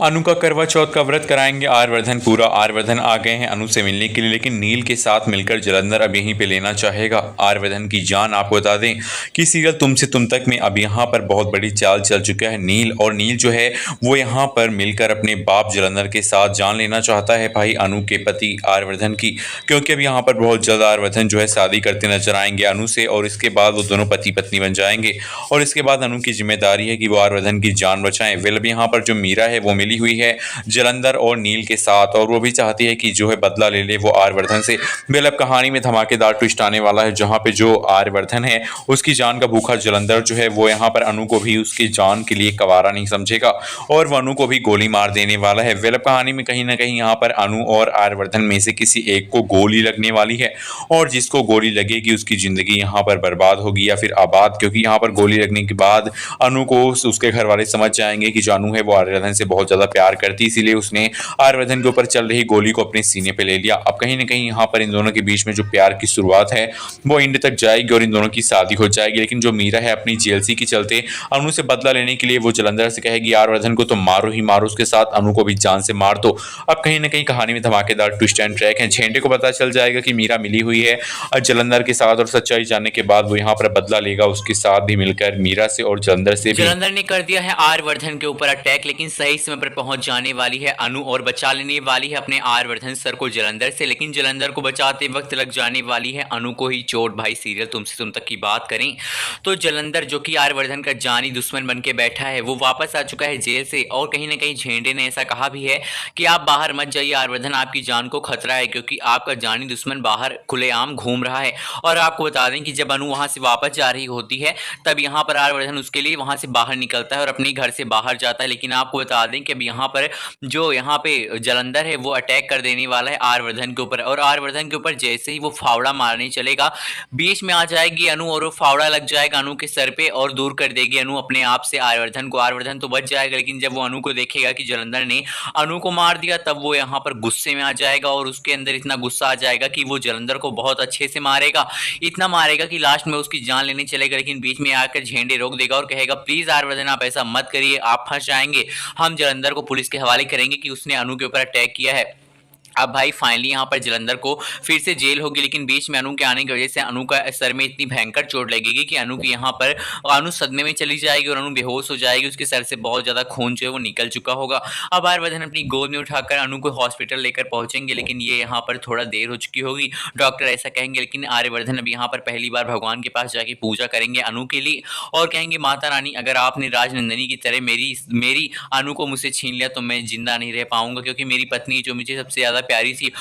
अनु का करवा चौथ का व्रत कराएंगे आर्यवर्धन पूरा। आर्यवर्धन आ गए हैं अनु से मिलने के लिए, लेकिन नील के साथ मिलकर जलंधर अब यहीं पे लेना चाहेगा आर्यवर्धन की जान। आपको बता दें कि सीरियल तुमसे तुम तक में अब यहाँ पर बहुत बड़ी चाल चल चुका है नील, और नील जो है वो यहाँ पर मिलकर अपने बाप जलंधर के साथ जान लेना चाहता है भाई अनु के पति आर्यवर्धन की, क्योंकि अब यहाँ पर बहुत जल्द आर्यवर्धन जो है शादी करते नजर आएंगे अनु से, और इसके बाद वो दोनों पति पत्नी बन जाएंगे। और इसके बाद अनु की जिम्मेदारी है कि वो आर्यवर्धन की जान बचाएं। वेल अब यहाँ पर जो मीरा है वो मिली हुई है जलंधर और नील के साथ, और वो भी चाहती है कि जो है बदला ले ले वो आर्यवर्धन से। वेल अब कहानी में धमाकेदार ट्विस्ट आने वाला है, जहाँ पे जो आर्यवर्धन है उसकी जान का भूखा जलंधर जो है वो यहाँ पर अनु को भी उसकी जान के लिए कवारा नहीं समझेगा, और वो अनु को भी गोली मार देने वाला है। वेल अब कहानी में कहीं ना कहीं यहाँ पर अनु और आर्यवर्धन में से किसी एक को गोली लगने वाली है, और जिसको गोली लगेगी उसकी जिंदगी यहाँ पर बर्बाद होगी या फिर आबाद, क्योंकि यहाँ पर गोली लगने के बाद अनु को उसके घर वाले समझ जाएंगे कि जो अनु है वो आर्यवर्धन से बहुत ज्यादा प्यार करती, इसीलिए उसने आर्यवर्धन के ऊपर चल रही गोली को अपने सीने पे ले लिया। अब कहीं ना कहीं यहाँ पर इन दोनों के बीच में जो प्यार की शुरुआत है वो एंड तक जाएगी और इन दोनों की शादी हो जाएगी। लेकिन जो मीरा है अपनी जेलसी के चलते अनु से बदला लेने के लिए वो जलंधर से कहेगी आर्यवर्धन को तो मारो ही मारो, उसके साथ अनु को भी जान से मार दो। अब कहीं ना कहीं कहानी में धमाकेदार ट्विस्ट एंड ट्रैक है। झेंडे को पता चल जाएगा कि मीरा मिली हुई है जलंधर के साथ, और सच्चाई जानने के बाद वो यहाँ पर बदला लेगा उसके साथ भी मिलकर मीरा से और जलंधर से भी। जलंधर ने कर दिया है आर्यवर्धन के ऊपर अटैक, लेकिन सही समय पर पहुंच जाने वाली है अनु और बचा लेने वाली है अपने आर्यवर्धन सर को जलंधर से। लेकिन जलंधर को बचाते वक्त लग जाने वाली है अनु को ही चोट। भाई सीरियल तुमसे तुम तक की बात करें तो जलंधर जो कि आर्यवर्धन का जानी दुश्मन बन के बैठा है वो वापस आ चुका है जेल से, और कहीं ना कहीं झेंडे ने ऐसा कहा भी है कि आप बाहर मत जाइए आर्यवर्धन, आपकी जान को खतरा है, क्योंकि आपका जानी दुश्मन बाहर खुलेआम घूम रहा है। और आपको बता दें कि जब अनु वहां से वापस जा रही होती है तब यहाँ पर आर्यवर्धन उसके लिए वहां से बाहर निकलता है और अपने घर से बाहर जाता है। लेकिन आपको बता दें कि अब यहाँ पर जो यहाँ पे जलंधर है वो अटैक कर देने वाला है आर्यवर्धन के ऊपर, और आर्यवर्धन के ऊपर जैसे ही वो फावड़ा मारने चलेगा बीच में आ जाएगी अनु और वो फावड़ा लग जाएगा अनु के सर पे और दूर कर देगी अनु अपने आप से आर्यवर्धन को। आर्यवर्धन तो बच जाएगा, लेकिन जब वो अनु को देखेगा कि जलंधर ने अनु को मार दिया तब वो यहाँ पर गुस्से में आ जाएगा, और उसके अंदर इतना गुस्सा आ जाएगा कि वो जलंधर को बहुत अच्छे से मारेगा, इतना मारेगा कि लास्ट में उसकी जान लेने चलेगा। लेकिन बीच में आकर झेंडे रोक देगा और कहेगा प्लीज आर्यवर्धन आप ऐसा मत करिए, आप फंस जाएंगे, हम जलंधर को पुलिस के हवाले करेंगे कि उसने अनु के ऊपर अटैक किया है। अब भाई फाइनली यहाँ पर जलंधर को फिर से जेल होगी, लेकिन बीच में अनु के आने की वजह से अनु का सर में इतनी भयंकर चोट लगेगी कि अनु की यहाँ पर अनु सदमे में चली जाएगी और अनु बेहोश हो जाएगी, उसके सर से बहुत ज्यादा खून जो है वो निकल चुका होगा। अब आर्यवर्धन अपनी गोद में उठाकर अनु को हॉस्पिटल लेकर पहुंचेंगे, लेकिन ये यहाँ पर थोड़ा देर हो चुकी होगी, डॉक्टर ऐसा कहेंगे। लेकिन आर्यवर्धन अब यहाँ पर पहली बार भगवान के पास जाके पूजा करेंगे अनु के लिए और कहेंगे माता रानी अगर आपने राजनंदनी की तरह मेरी मेरी अनु को मुझसे छीन लिया तो मैं जिंदा नहीं रह पाऊंगा, क्योंकि मेरी पत्नी जो मुझे सबसे ज्यादा प्यारी थी